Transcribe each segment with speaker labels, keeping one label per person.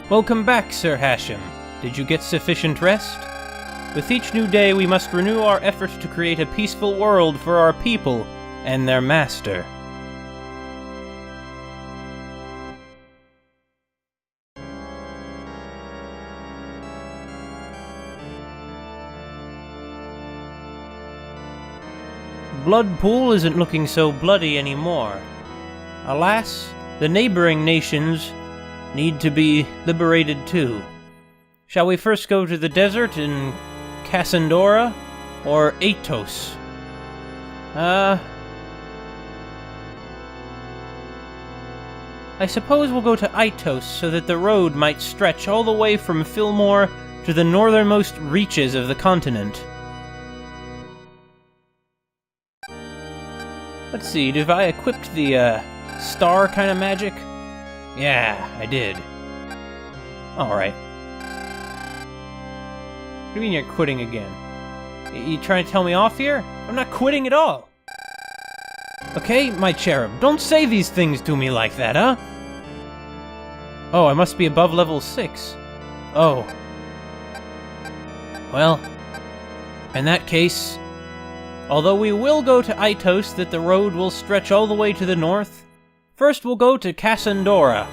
Speaker 1: Welcome back, Sir Hashem. Did you get sufficient rest? With each new day, we must renew our efforts to create a peaceful world for our people and their master. Bloodpool isn't looking so bloody anymore. Alas, the neighboring nations need to be liberated too. Shall we first go to the desert in Kasandora or Atos? I suppose we'll go to Atos so that the road might stretch all the way from Fillmore to the northernmost reaches of the continent. Let's see, have I equipped the, star kind of magic? Yeah, I did. Alright. What do you mean you're quitting again? You trying to tell me off here? I'm not quitting at all! Okay, my cherub, don't say these things to me like that, huh? Oh, I must be above level 6. Oh. Well, in that case, although we will go to Atos that the road will stretch all the way to the north, first we'll go to Kasandora.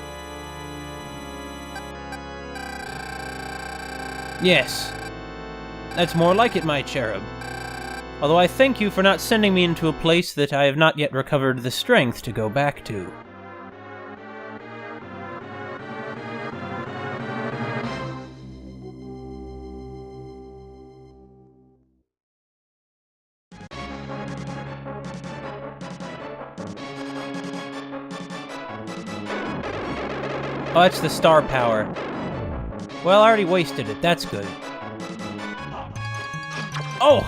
Speaker 1: Yes, that's more like it, my cherub. Although I thank you for not sending me into a place that I have not yet recovered the strength to go back to. Oh, that's the star power. Well, I already wasted it. That's good. Oh!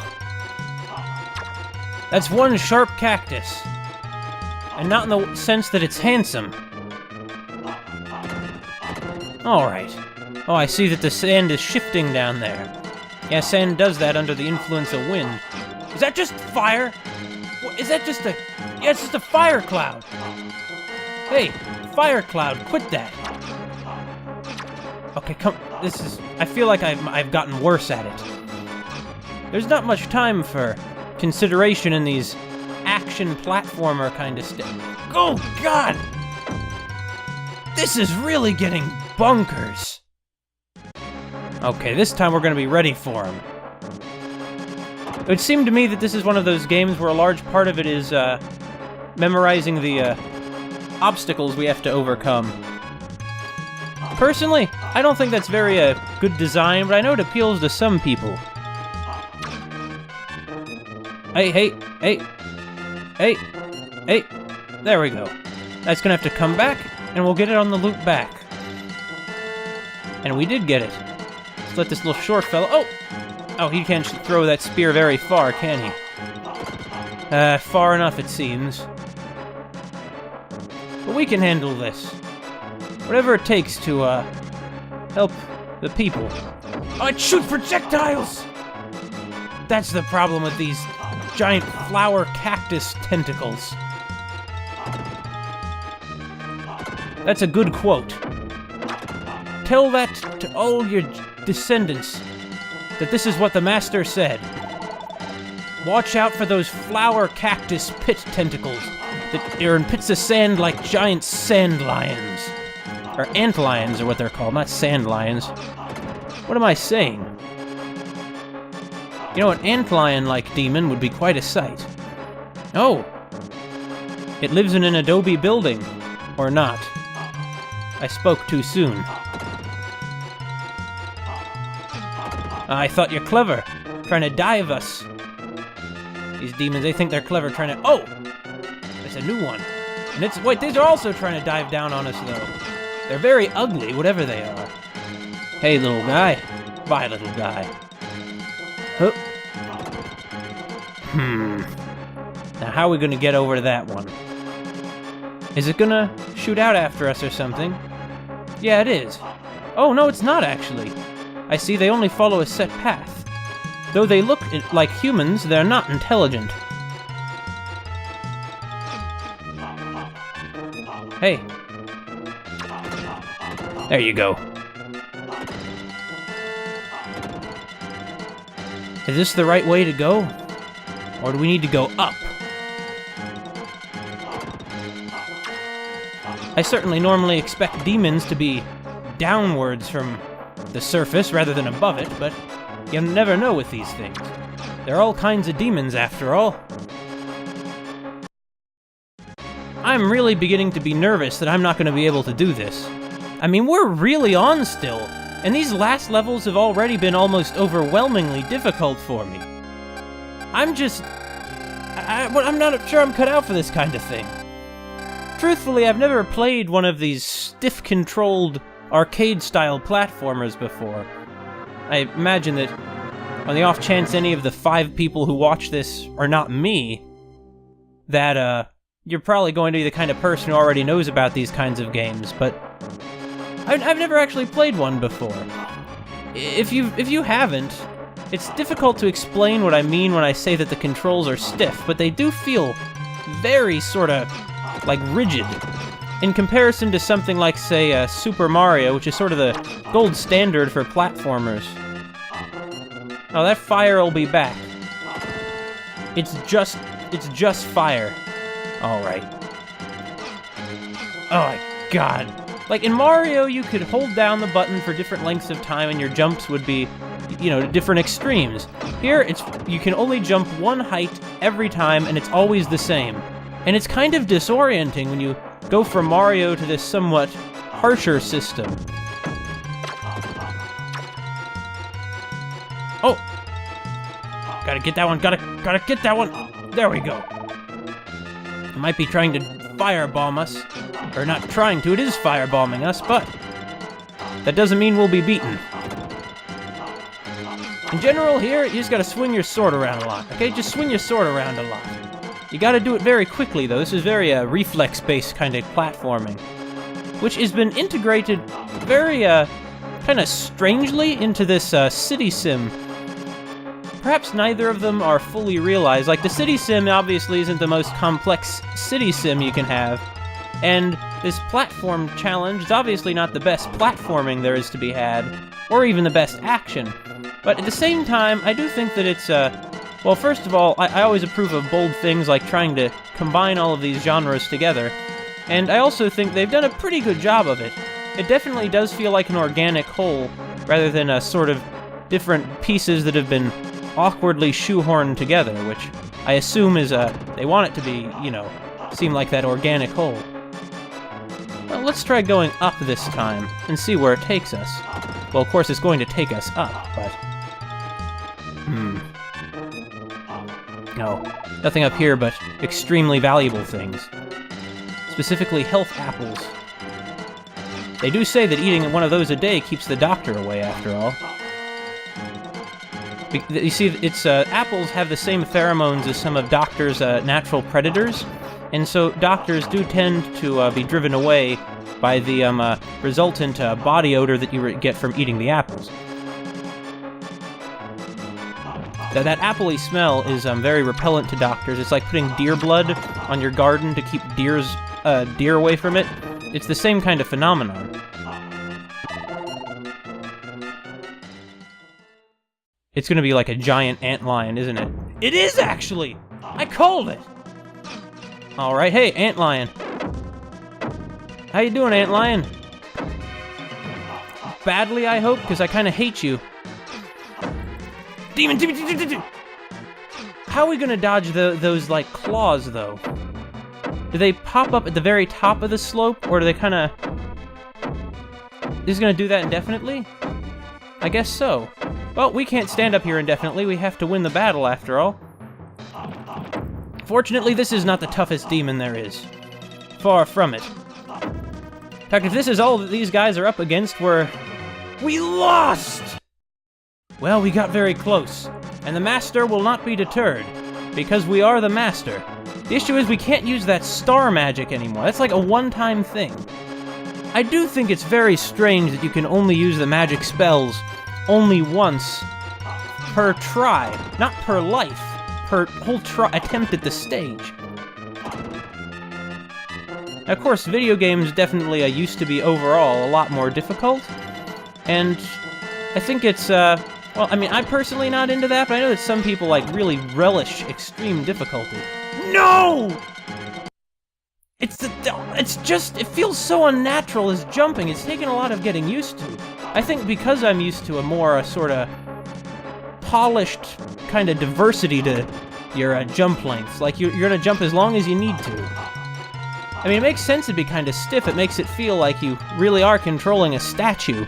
Speaker 1: That's one sharp cactus. And not in the sense that it's handsome. Alright. Oh, I see that the sand is shifting down there. Yeah, sand does that under the influence of wind. Is that just fire? What, is that just a... Yeah, it's just a fire cloud. Hey, fire cloud, quit that. Okay, come... This is... I feel like I've gotten worse at it. There's not much time for consideration in these action platformer kind of stuff. Oh, God! This is really getting bonkers. Okay, this time we're going to be ready for him. It would seem to me that this is one of those games where a large part of it is memorizing the obstacles we have to overcome. Personally, I don't think that's very good design, but I know it appeals to some people. Hey. There we go. That's gonna have to come back, and we'll get it on the loop back. And we did get it. Let's let this little short fella... Oh, he can't throw that spear very far, can he? Far enough, it seems. But we can handle this. Whatever it takes to, help the people. Oh, it shoots projectiles! That's the problem with these giant flower cactus tentacles. That's a good quote. Tell that to all your descendants, that this is what the Master said. Watch out for those flower cactus pit tentacles that are in pits of sand like giant sand lions. Or ant lions are what they're called, not sand lions. What am I saying? You know, an antlion-like demon would be quite a sight. Oh! It lives in an adobe building. Or not. I spoke too soon. I thought you're clever, trying to dive us. These demons, they think they're clever trying to... Oh! It's a new one. And it's... Wait, these are also trying to dive down on us, though. They're very ugly, whatever they are. Hey, little guy. Bye, little guy. Huh. Now, how are we gonna get over to that one? Is it gonna shoot out after us or something? Yeah, it is. Oh, no, it's not, actually. I see they only follow a set path. Though they look like humans, they're not intelligent. Hey. There you go. Is this the right way to go? Or do we need to go up? I certainly normally expect demons to be downwards from the surface rather than above it, but you never know with these things. There are all kinds of demons after all. I'm really beginning to be nervous that I'm not going to be able to do this. I mean, we're really on still, and these last levels have already been almost overwhelmingly difficult for me. I'm not sure I'm cut out for this kind of thing. Truthfully, I've never played one of these stiff-controlled, arcade-style platformers before. I imagine that on the off chance any of the 5 people who watch this are not me, that, you're probably going to be the kind of person who already knows about these kinds of games, but I've never actually played one before. If you haven't, it's difficult to explain what I mean when I say that the controls are stiff, but they do feel very sorta like rigid in comparison to something like, say, Super Mario, which is sort of the gold standard for platformers. Oh, that fire will be back. It's just fire. Alright. Oh my god. Like, in Mario, you could hold down the button for different lengths of time and your jumps would be, you know, different extremes. Here, you can only jump one height every time, and it's always the same. And it's kind of disorienting when you go from Mario to this somewhat harsher system. Oh! Gotta get that one, gotta get that one! There we go. It might be trying to firebomb us. Or not trying to, it is firebombing us, but that doesn't mean we'll be beaten. In general here, you just gotta swing your sword around a lot, okay? Just swing your sword around a lot. You gotta do it very quickly, though. This is very reflex-based kind of platforming, which has been integrated very, kind of strangely into this city sim. Perhaps neither of them are fully realized. Like, the city sim obviously isn't the most complex city sim you can have, and this platform challenge is obviously not the best platforming there is to be had, or even the best action. But at the same time, I do think that it's, well, first of all, I always approve of bold things like trying to combine all of these genres together, and I also think they've done a pretty good job of it. It definitely does feel like an organic whole, rather than a sort of different pieces that have been awkwardly shoehorned together, which I assume is, they want it to be, you know, seem like that organic whole. Well, let's try going up this time, and see where it takes us. Well, of course it's going to take us up, but... No, nothing up here but extremely valuable things. Specifically health apples. They do say that eating one of those a day keeps the doctor away, after all. You see, it's apples have the same pheromones as some of Doctor's natural predators, and so doctors do tend to be driven away by the resultant body odor that you get from eating the apples. That apple-y smell is very repellent to doctors. It's like putting deer blood on your garden to keep deer away from it. It's the same kind of phenomenon. It's gonna be like a giant antlion, isn't it? It is, actually! I called it! Alright, hey, antlion. How you doing, antlion? Badly, I hope, because I kinda hate you. Demon! How are we gonna dodge those, like, claws, though? Do they pop up at the very top of the slope, or do they kinda... Is it gonna do that indefinitely? I guess so. Well, we can't stand up here indefinitely. We have to win the battle, after all. Fortunately, this is not the toughest demon there is. Far from it. In fact, if this is all that these guys are up against, we lost! Well, we got very close. And the Master will not be deterred, because we are the Master. The issue is we can't use that star magic anymore. That's like a one-time thing. I do think it's very strange that you can only use the magic spells only once per try, not per life, per whole attempt at the stage. Now, of course, video games definitely used to be overall a lot more difficult, and I think it's Well, I mean, I'm personally not into that, but I know that some people, like, really relish extreme difficulty. No! It feels so unnatural as jumping. It's taken a lot of getting used to. I think because I'm used to a more sort of polished kind of diversity to your jump lengths. Like, you're gonna jump as long as you need to. I mean, it makes sense to be kind of stiff. It makes it feel like you really are controlling a statue.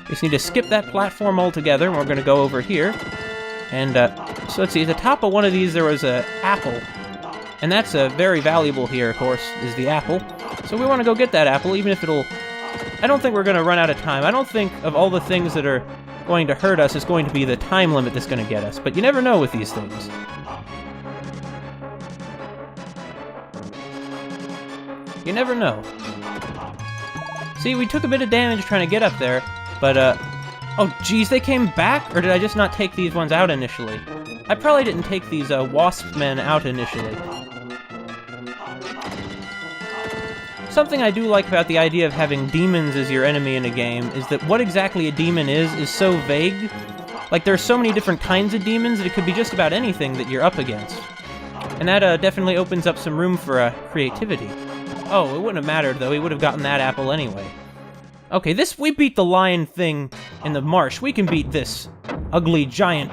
Speaker 1: We just need to skip that platform altogether, and we're gonna go over here. And, so let's see, at the top of one of these there was an apple. And that's very valuable here, of course, is the apple. So we want to go get that apple, even if it'll... I don't think we're going to run out of time. I don't think of all the things that are going to hurt us, it's going to be the time limit that's going to get us. But you never know with these things. You never know. See, we took a bit of damage trying to get up there, but, oh, geez, they came back? Or did I just not take these ones out initially? I probably didn't take these, wasp men out initially. Something I do like about the idea of having demons as your enemy in a game is that what exactly a demon is so vague. Like, there are so many different kinds of demons that it could be just about anything that you're up against. And that, definitely opens up some room for, creativity. Oh, it wouldn't have mattered, though. He would have gotten that apple anyway. Okay, we beat the lion thing in the marsh. We can beat this ugly, giant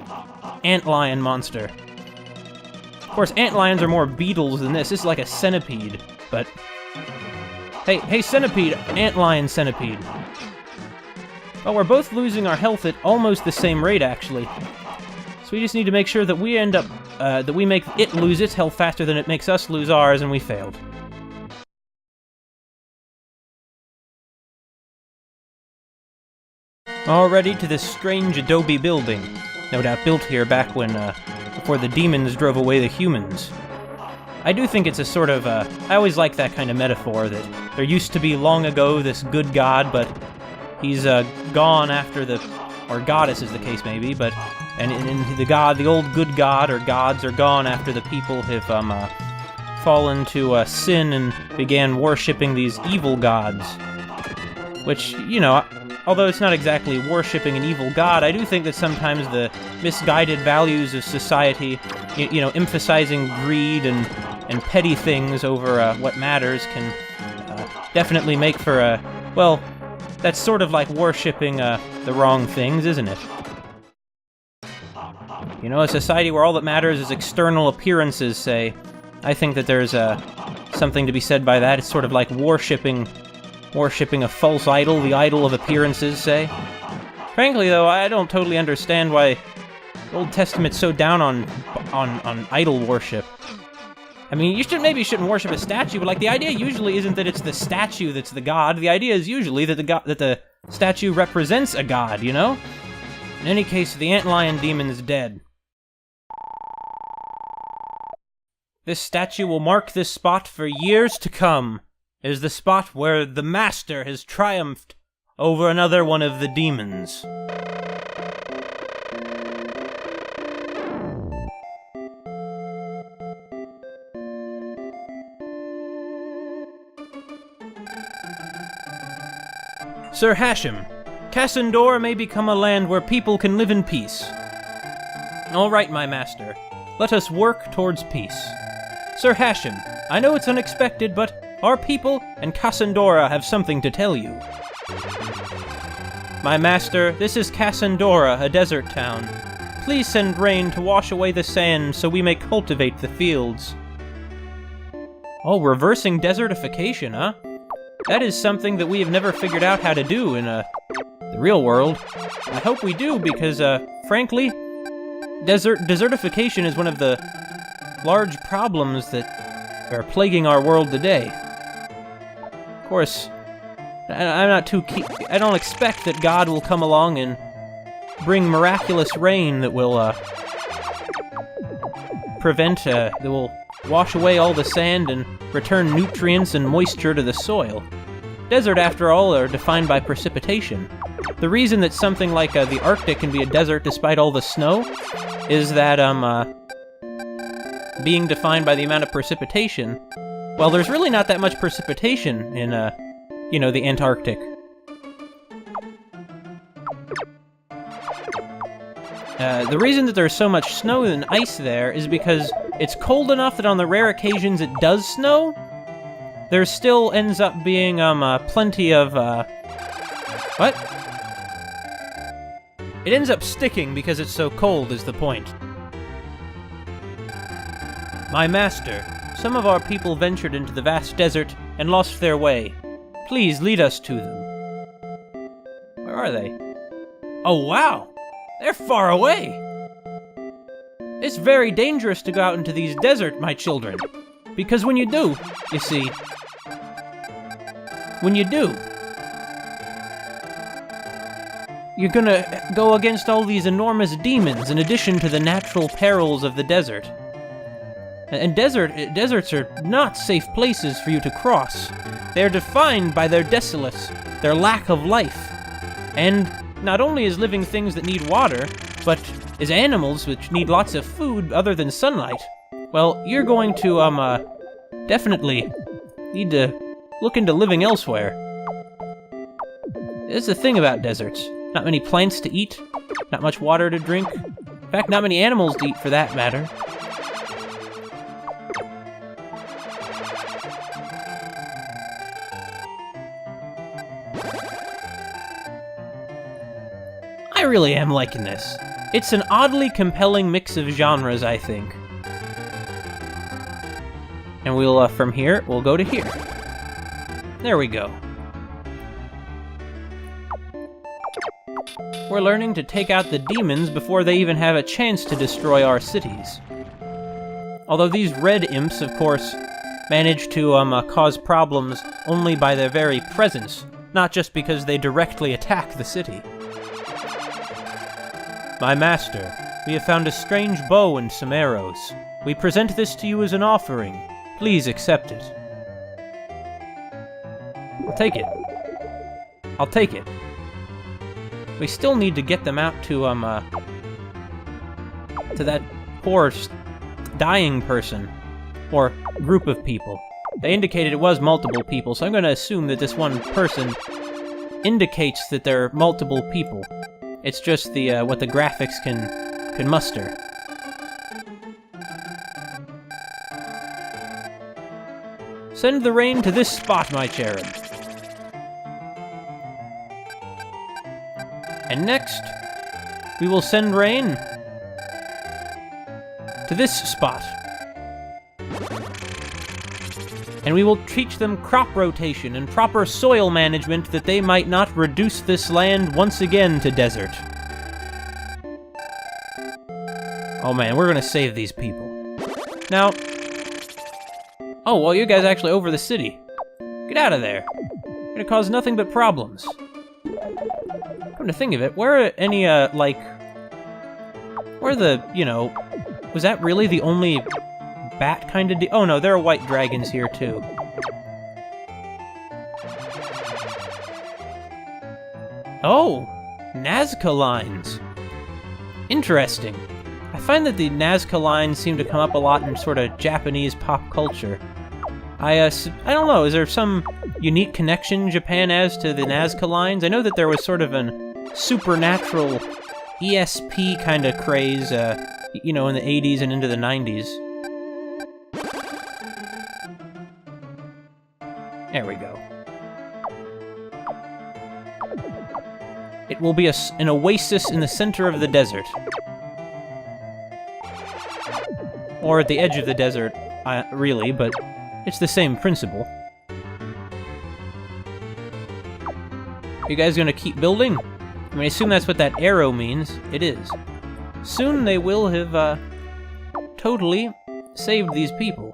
Speaker 1: antlion monster. Of course, antlions are more beetles than this. This is like a centipede, but... Hey, centipede! Antlion centipede. Well, we're both losing our health at almost the same rate, actually. So we just need to make sure that we end up... that we make it lose its health faster than it makes us lose ours, and we failed. Already to this strange adobe building. No doubt built here back when, before the demons drove away the humans. I do think it's a sort of, I always like that kind of metaphor, that there used to be long ago this good god, but he's, gone after the, or goddess is the case maybe, but, and the old good god, or gods, are gone after the people have, fallen to, sin and began worshipping these evil gods. Which, you know, although it's not exactly worshipping an evil god, I do think that sometimes the misguided values of society, you know, emphasizing greed and petty things over what matters can definitely make for a... Well, that's sort of like worshipping the wrong things, isn't it? You know, a society where all that matters is external appearances, say. I think that there's something to be said by that. It's sort of like worshipping a false idol, the idol of appearances, say. Frankly, though, I don't totally understand why the Old Testament's so down on idol worship. I mean, maybe you shouldn't worship a statue, but, like, the idea usually isn't that it's the statue that's the god. The idea is usually that the statue represents a god, you know? In any case, the antlion demon is dead. This statue will mark this spot for years to come. It is the spot where the master has triumphed over another one of the demons. Sir Hashem, Kasandora may become a land where people can live in peace. All right, my master. Let us work towards peace. Sir Hashem, I know it's unexpected, but our people and Kasandora have something to tell you. My master, this is Kasandora, a desert town. Please send rain to wash away the sand so we may cultivate the fields. Oh, reversing desertification, huh? That is something that we have never figured out how to do in the real world. I hope we do, because, frankly, desertification is one of the large problems that are plaguing our world today. Of course, I'm not too keen. I don't expect that God will come along and bring miraculous rain that will, that will wash away all the sand and return nutrients and moisture to the soil. Desert, after all, are defined by precipitation. The reason that something like the Arctic can be a desert despite all the snow is that, being defined by the amount of precipitation, well, there's really not that much precipitation in, you know, the Antarctic. The reason that there's so much snow and ice there is because it's cold enough that on the rare occasions it does snow, there still ends up being, plenty of, what? It ends up sticking because it's so cold is the point. My master, some of our people ventured into the vast desert and lost their way. Please lead us to them. Where are they? Oh, wow! They're far away! It's very dangerous to go out into these deserts, my children. Because when you do, you see... When you do... You're gonna go against all these enormous demons in addition to the natural perils of the desert. And deserts are not safe places for you to cross. They're defined by their desolace, their lack of life. And not only as living things that need water, but as animals which need lots of food other than sunlight. Well, you're going to, definitely need to look into living elsewhere. There's the thing about deserts. Not many plants to eat, not much water to drink. In fact, not many animals to eat for that matter. I really am liking this. It's an oddly compelling mix of genres, I think. And we'll, from here, we'll go to here. There we go. We're learning to take out the demons before they even have a chance to destroy our cities. Although these red imps, of course, manage to, cause problems only by their very presence, not just because they directly attack the city. My master, we have found a strange bow and some arrows. We present this to you as an offering. Please accept it. I'll take it. I'll take it. We still need to get them out to that poor dying person. Or group of people. They indicated it was multiple people, so I'm going to assume that this one person indicates that there are multiple people. It's just the what the graphics can muster. Send the rain to this spot, my cherub. And next, we will send rain to this spot. And we will teach them crop rotation and proper soil management that they might not reduce this land once again to desert. Oh man, we're gonna save these people. Now... Oh, well, you guys are actually over the city. Get out of there. You're gonna cause nothing but problems. Come to think of it, where are any, like... Where the, you know... Was that really the only... bat kind of oh no, there are white dragons here too. Oh, Nazca lines. Interesting. I find that the Nazca lines seem to come up a lot in sort of Japanese pop culture. I don't know, is there some unique connection Japan has to the Nazca lines? I know that there was sort of an supernatural ESP kind of craze, you know, in the 80s and into the 90s. There we go. It will be an oasis in the center of the desert. Or at the edge of the desert, really, but it's the same principle. You guys gonna keep building? I mean, I assume that's what that arrow means. It is. Soon they will have, totally saved these people.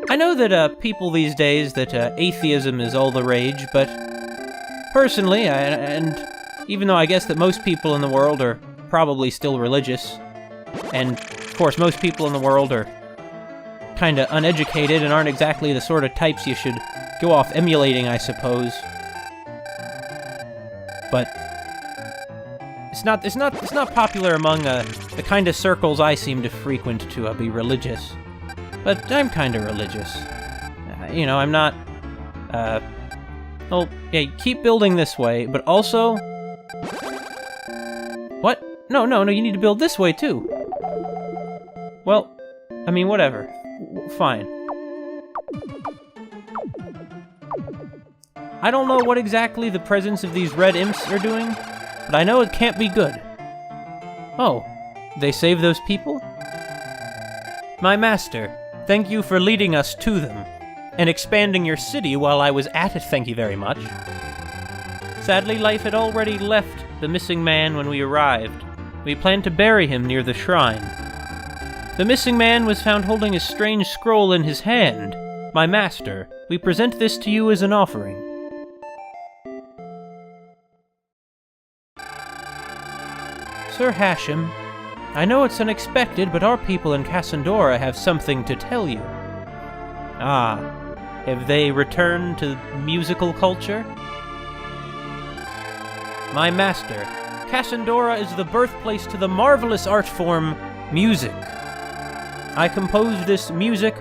Speaker 1: I know that, people these days, that, atheism is all the rage, but personally, and even though I guess that most people in the world are probably still religious, and, of course, most people in the world are kinda uneducated and aren't exactly the sort of types you should go off emulating, I suppose. But it's not popular among, the kind of circles I seem to frequent to, be religious. But I'm kinda religious. You know, I'm not, well, yeah, keep building this way, but also... No, you need to build this way, too. Well, I mean, whatever. Fine. I don't know what exactly the presence of these red imps are doing, but I know it can't be good. Oh, they save those people? My master, thank you for leading us to them, and expanding your city while I was at it, thank you very much. Sadly, life had already left the missing man when we arrived. We planned to bury him near the shrine. The missing man was found holding a strange scroll in his hand. My master, we present this to you as an offering. Sir Hashem, I know it's unexpected, but our people in Kasandora have something to tell you. Ah, have they returned to musical culture? My master, Kasandora is the birthplace to the marvelous art form, music. I composed this music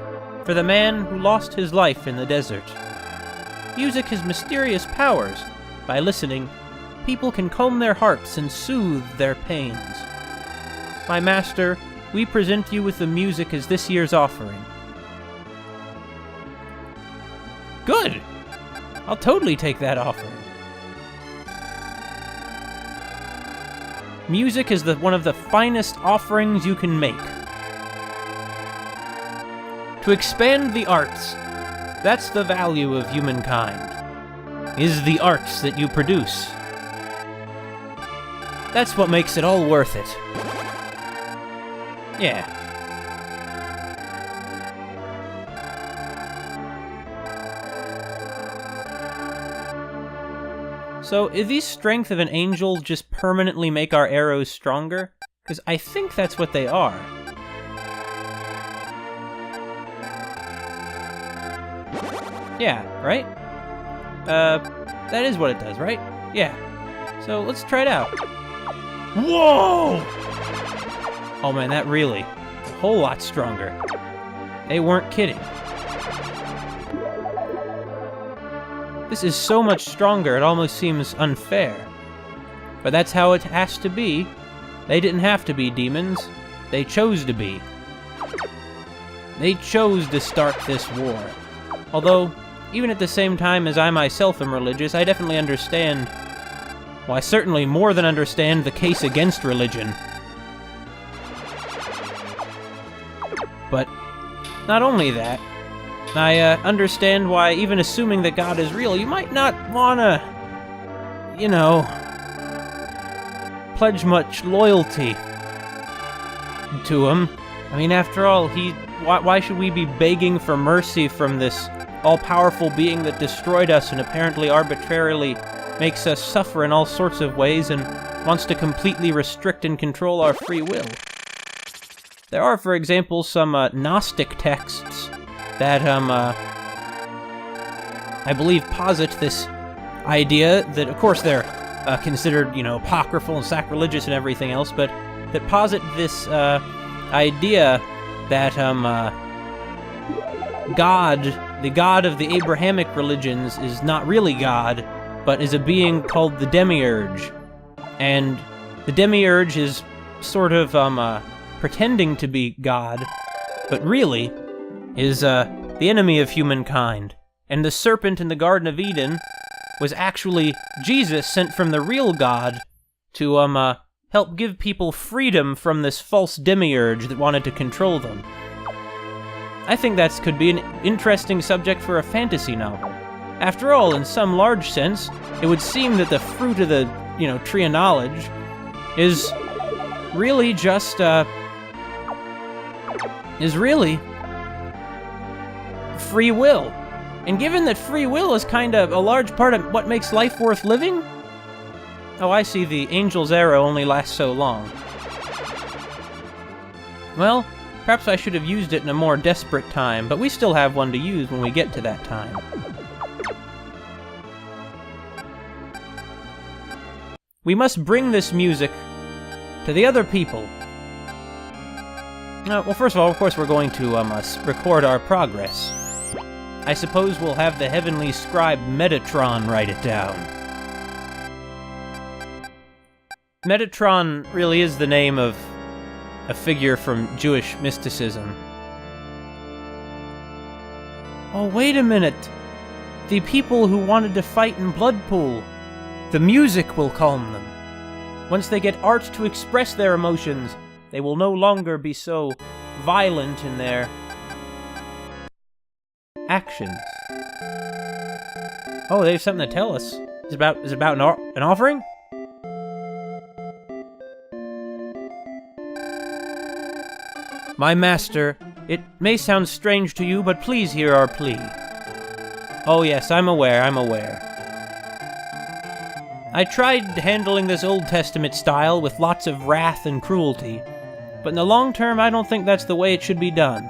Speaker 1: for the man who lost his life in the desert. Music has mysterious powers. By listening, people can calm their hearts and soothe their pains. My master, we present you with the music as this year's offering. Good! I'll totally take that offering. Music is one of the finest offerings you can make. To expand the arts, that's the value of humankind, is the arts that you produce. That's what makes it all worth it. Yeah. So, is these strength of an angel just permanently make our arrows stronger? Because I think that's what they are. Yeah, right? That is what it does, right? Yeah. So, let's try it out. Whoa! Oh man, that really, a whole lot stronger. They weren't kidding. This is so much stronger, it almost seems unfair. But that's how it has to be. They didn't have to be demons. They chose to be. They chose to start this war. Although, even at the same time as I myself am religious, I definitely understand, well, I certainly more than understand the case against religion. But not only that, I understand why, even assuming that God is real, you might not wanna, you know, pledge much loyalty to him. I mean, after all, why should we be begging for mercy from this all-powerful being that destroyed us and apparently arbitrarily makes us suffer in all sorts of ways and wants to completely restrict and control our free will? There are, for example, some Gnostic texts that, I believe posit this idea that, of course, they're considered, you know, apocryphal and sacrilegious and everything else, but that posit this idea that God, the God of the Abrahamic religions, is not really God, but is a being called the Demiurge. And the Demiurge is sort of pretending to be God, but really is the enemy of humankind. And the serpent in the Garden of Eden was actually Jesus sent from the real God to help give people freedom from this false demiurge that wanted to control them. I think that could be an interesting subject for a fantasy novel. After all, in some large sense, it would seem that the fruit of the, you know, tree of knowledge is really just, free will. And given that free will is kind of a large part of what makes life worth living... Oh, I see, the angel's arrow only lasts so long. Well, perhaps I should have used it in a more desperate time, but we still have one to use when we get to that time. We must bring this music to the other people. Well, first of all, of course, we're going to record our progress. I suppose we'll have the heavenly scribe Metatron write it down. Metatron really is the name of a figure from Jewish mysticism. Oh, wait a minute. The people who wanted to fight in Bloodpool. The music will calm them. Once they get art to express their emotions, they will no longer be so violent in their actions. Oh, they have something to tell us. Is it about an offering? My master, it may sound strange to you, but please hear our plea. Oh yes, I'm aware. I tried handling this Old Testament style with lots of wrath and cruelty, but in the long term, I don't think that's the way it should be done.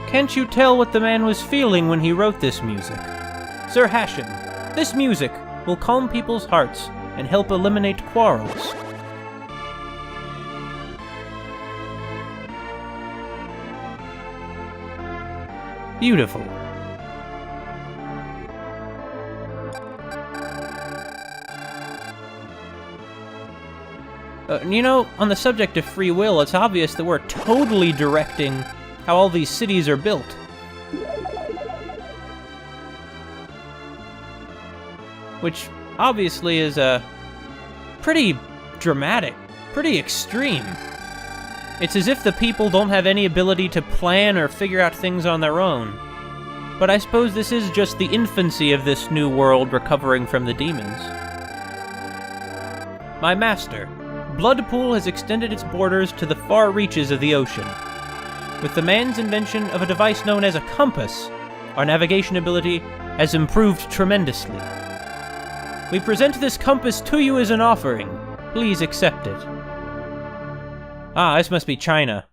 Speaker 1: Can't you tell what the man was feeling when he wrote this music? Sir Hashem, this music will calm people's hearts and help eliminate quarrels. Beautiful. You know, on the subject of free will, it's obvious that we're totally directing how all these cities are built. Which obviously is pretty dramatic, pretty extreme. It's as if the people don't have any ability to plan or figure out things on their own. But I suppose this is just the infancy of this new world recovering from the demons. My master, Bloodpool has extended its borders to the far reaches of the ocean. With the man's invention of a device known as a compass, our navigation ability has improved tremendously. We present this compass to you as an offering. Please accept it. Ah, this must be China.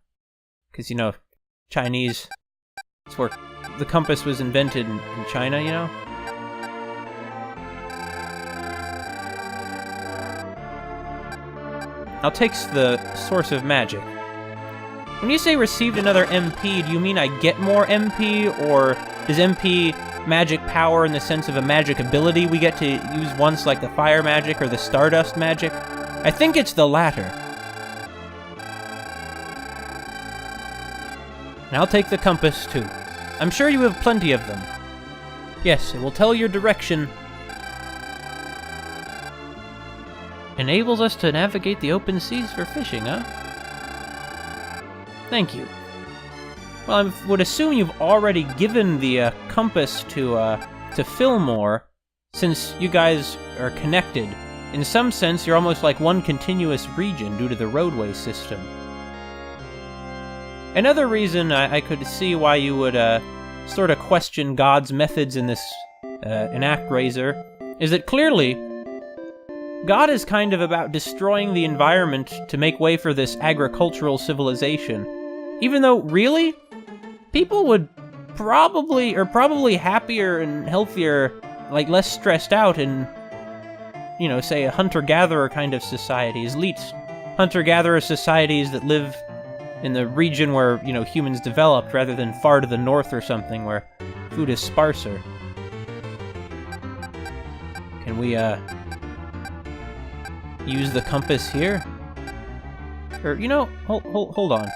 Speaker 1: Because, you know, Chinese... It's where the compass was invented in China, you know? I'll take the source of magic. When you say received another MP, do you mean I get more MP, or does MP magic power in the sense of a magic ability we get to use once, like the fire magic or the stardust magic? I think it's the latter. And I'll take the compass, too. I'm sure you have plenty of them. Yes, it will tell your direction. Enables us to navigate the open seas for fishing, huh? Thank you. Well, I would assume you've already given the compass to Fillmore, since you guys are connected. In some sense, you're almost like one continuous region due to the roadway system. Another reason I could see why you would sort of question God's methods in this in ActRaiser is that clearly God is kind of about destroying the environment to make way for this agricultural civilization. Even though, really, people would probably happier and healthier, like less stressed out in, you know, say a hunter-gatherer kind of societies, elite hunter-gatherer societies that live in the region where, you know, humans developed, rather than far to the north or something where food is sparser. Can we, use the compass here? Or, you know, hold on.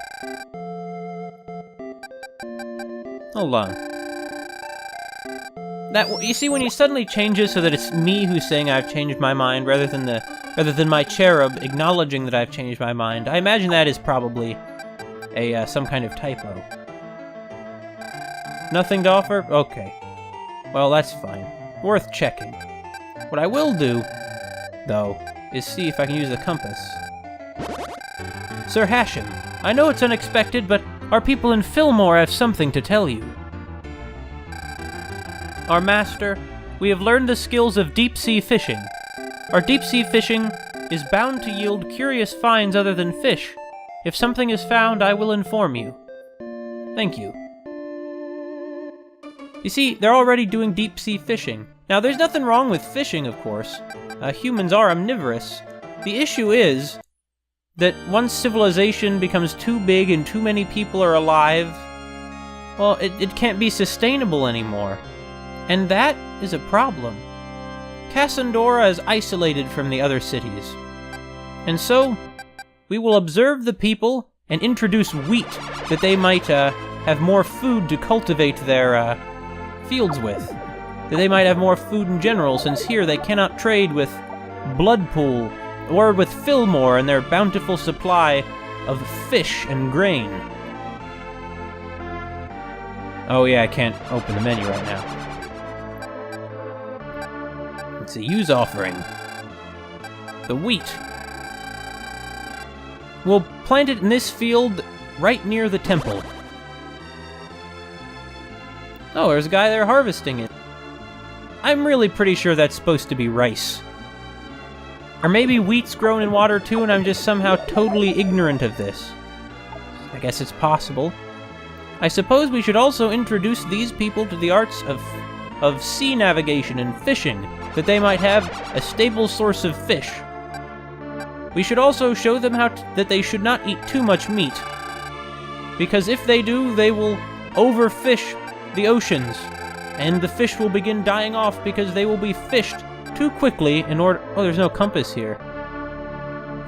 Speaker 1: Hold on. That, you see, when he suddenly changes so that it's me who's saying I've changed my mind, rather than my cherub acknowledging that I've changed my mind, I imagine that is probably some kind of typo. Nothing to offer? Okay. Well, that's fine. Worth checking. What I will do, though, is see if I can use the compass. Sir Hashem, I know it's unexpected, but our people in Fillmore have something to tell you. Our master, we have learned the skills of deep-sea fishing. Our deep-sea fishing is bound to yield curious finds other than fish. If something is found, I will inform you. Thank you. You see, they're already doing deep-sea fishing. Now, there's nothing wrong with fishing, of course. Humans are omnivorous. The issue is that once civilization becomes too big and too many people are alive, well, it can't be sustainable anymore. And that is a problem. Kasandora is isolated from the other cities. And so, we will observe the people and introduce wheat that they might have more food to cultivate their fields with. That they might have more food in general, since here they cannot trade with Bloodpool or with Fillmore and their bountiful supply of fish and grain. Oh yeah, I can't open the menu right now. It's a use offering. The wheat. We'll plant it in this field right near the temple. Oh, there's a guy there harvesting it. I'm really pretty sure that's supposed to be rice. Or maybe wheat's grown in water too and I'm just somehow totally ignorant of this. I guess it's possible. I suppose we should also introduce these people to the arts of sea navigation and fishing, that they might have a stable source of fish. We should also show them that they should not eat too much meat, because if they do, they will overfish the oceans, and the fish will begin dying off because they will be fished too quickly in order... Oh, there's no compass here.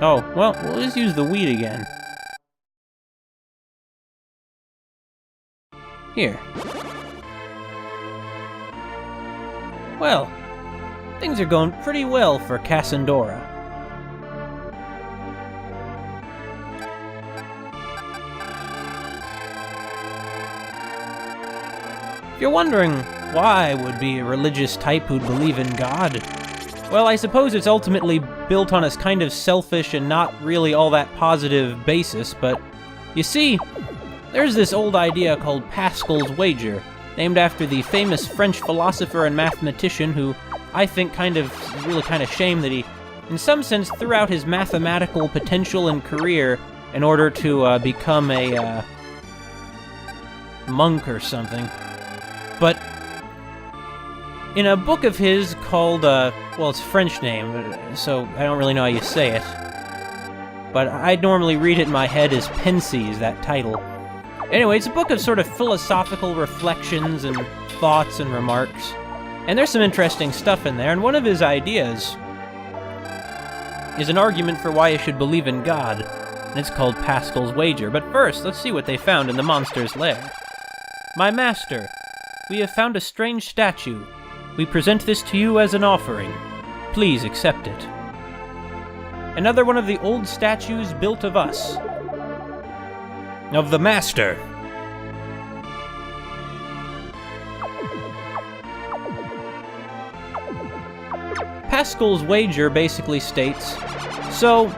Speaker 1: Oh, well, we'll just use the wheat again. Here. Well, things are going pretty well for Kasandora. If you're wondering why I would be a religious type who'd believe in God, well, I suppose it's ultimately built on a kind of selfish and not really all that positive basis, but you see, there's this old idea called Pascal's wager, named after the famous French philosopher and mathematician who I think really kind of shame that he, in some sense, threw out his mathematical potential and career in order to become a monk or something. But in a book of his called, well, it's a French name, so I don't really know how you say it. But I normally read it in my head as Pensées, that title. Anyway, it's a book of sort of philosophical reflections and thoughts and remarks. And there's some interesting stuff in there, and one of his ideas is an argument for why you should believe in God, and it's called Pascal's wager. But first, let's see what they found in the monster's lair. My master, we have found a strange statue. We present this to you as an offering. Please accept it. Another one of the old statues built of us. Of the master. Pascal's wager basically states, so,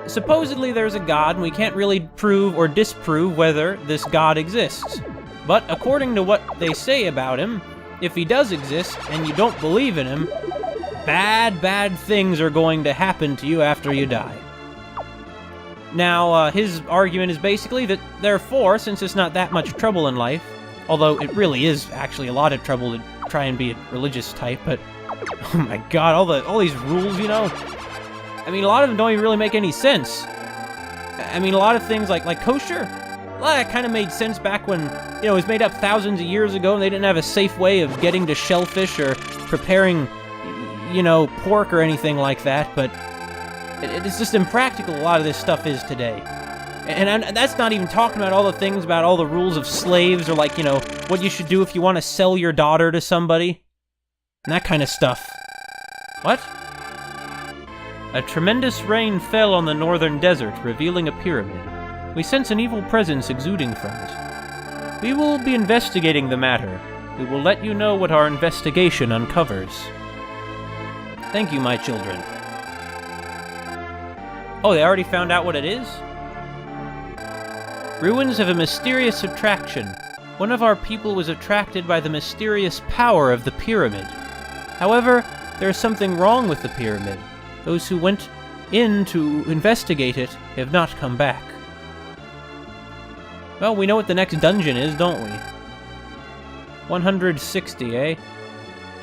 Speaker 1: supposedly there's a god, and we can't really prove or disprove whether this god exists. But according to what they say about him, if he does exist, and you don't believe in him, bad things are going to happen to you after you die. Now, his argument is basically that, therefore, since it's not that much trouble in life, although it really is actually a lot of trouble to try and be a religious type, but, oh my god, all these rules, you know? I mean, a lot of them don't even really make any sense. I mean, a lot of things like kosher, a lot of that kind of made sense back when, you know, it was made up thousands of years ago and they didn't have a safe way of getting to shellfish or preparing, you know, pork or anything like that, but it's just impractical a lot of this stuff is today. And that's not even talking about all the things about all the rules of slaves or, like, you know, what you should do if you want to sell your daughter to somebody. And that kind of stuff. What? A tremendous rain fell on the northern desert, revealing a pyramid. We sense an evil presence exuding from it. We will be investigating the matter. We will let you know what our investigation uncovers. Thank you, my children. Oh, they already found out what it is? Ruins of a mysterious attraction. One of our people was attracted by the mysterious power of the pyramid. However, there is something wrong with the pyramid. Those who went in to investigate it have not come back. Well, we know what the next dungeon is, don't we? 160, eh?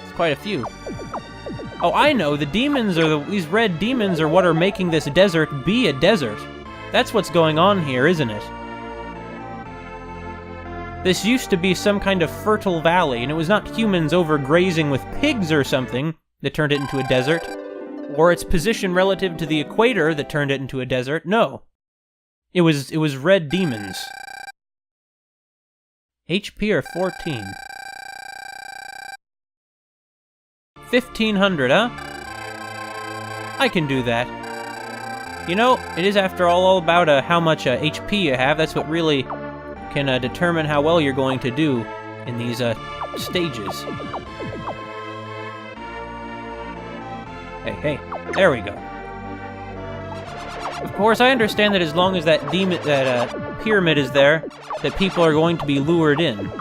Speaker 1: It's quite a few. Oh, I know, the demons are these red demons are what are making this desert be a desert. That's what's going on here, isn't it? This used to be some kind of fertile valley, and it was not humans overgrazing with pigs or something that turned it into a desert, or its position relative to the equator that turned it into a desert. No. It was red demons. HP are 14. 1500, huh? I can do that. You know, it is after all about how much HP you have. That's what really can determine how well you're going to do in these stages. Hey, there we go. Of course, I understand that as long as that pyramid is there, that people are going to be lured in.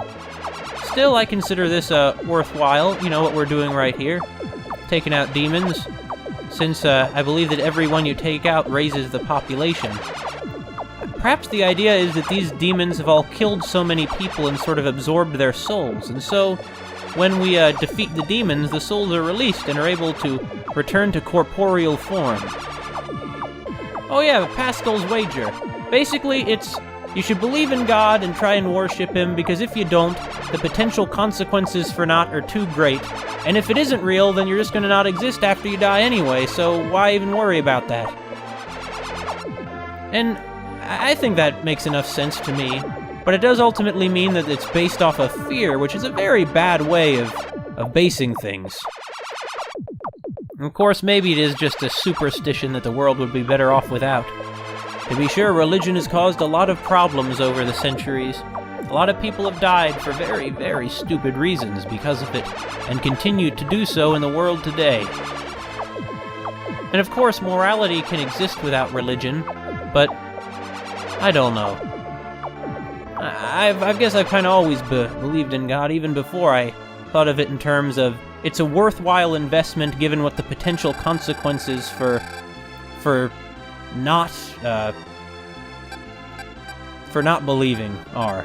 Speaker 1: Still, I consider this worthwhile, you know, what we're doing right here. Taking out demons, since I believe that every one you take out raises the population. Perhaps the idea is that these demons have all killed so many people and sort of absorbed their souls, and so when we defeat the demons, the souls are released and are able to return to corporeal form. Oh yeah, Pascal's wager. Basically, it's you should believe in God and try and worship him, because if you don't, the potential consequences for not are too great, and if it isn't real, then you're just going to not exist after you die anyway, so why even worry about that? And I think that makes enough sense to me, but it does ultimately mean that it's based off of fear, which is a very bad way of basing things. Of course, maybe it is just a superstition that the world would be better off without. To be sure, religion has caused a lot of problems over the centuries. A lot of people have died for very, very stupid reasons because of it, and continue to do so in the world today. And of course, morality can exist without religion, but I don't know. I guess I've kind of always believed in God, even before I thought of it in terms of it's a worthwhile investment given what the potential consequences for not believing are.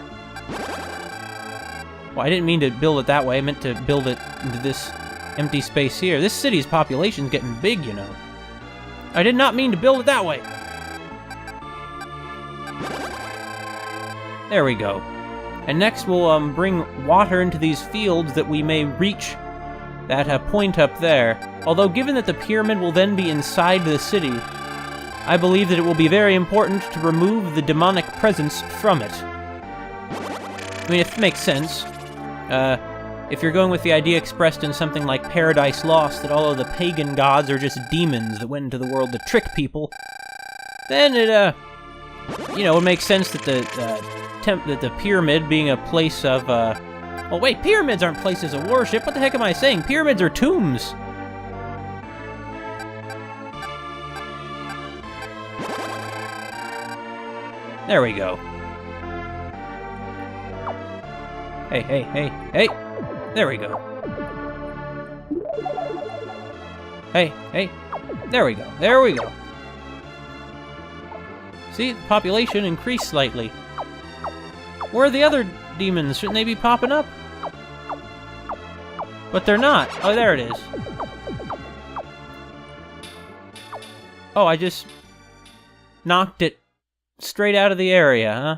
Speaker 1: Well, I didn't mean to build it that way. I meant to build it into this empty space here. This city's population's getting big, you know. I did not mean to build it that way. There we go. And next we'll bring water into these fields that we may reach that point up there. Although given that the pyramid will then be inside the city, I believe that it will be very important to remove the demonic presence from it. I mean, if it makes sense. If you're going with the idea expressed in something like Paradise Lost, that all of the pagan gods are just demons that went into the world to trick people, then it, it makes sense that the pyramid being a place of, oh wait, pyramids aren't places of worship. What the heck am I saying? Pyramids are tombs. There we go. Hey. There we go. Hey. There we go. See, the population increased slightly. Where are the other demons? Shouldn't they be popping up? But they're not. Oh, there it is. Oh, I just knocked it straight out of the area, huh?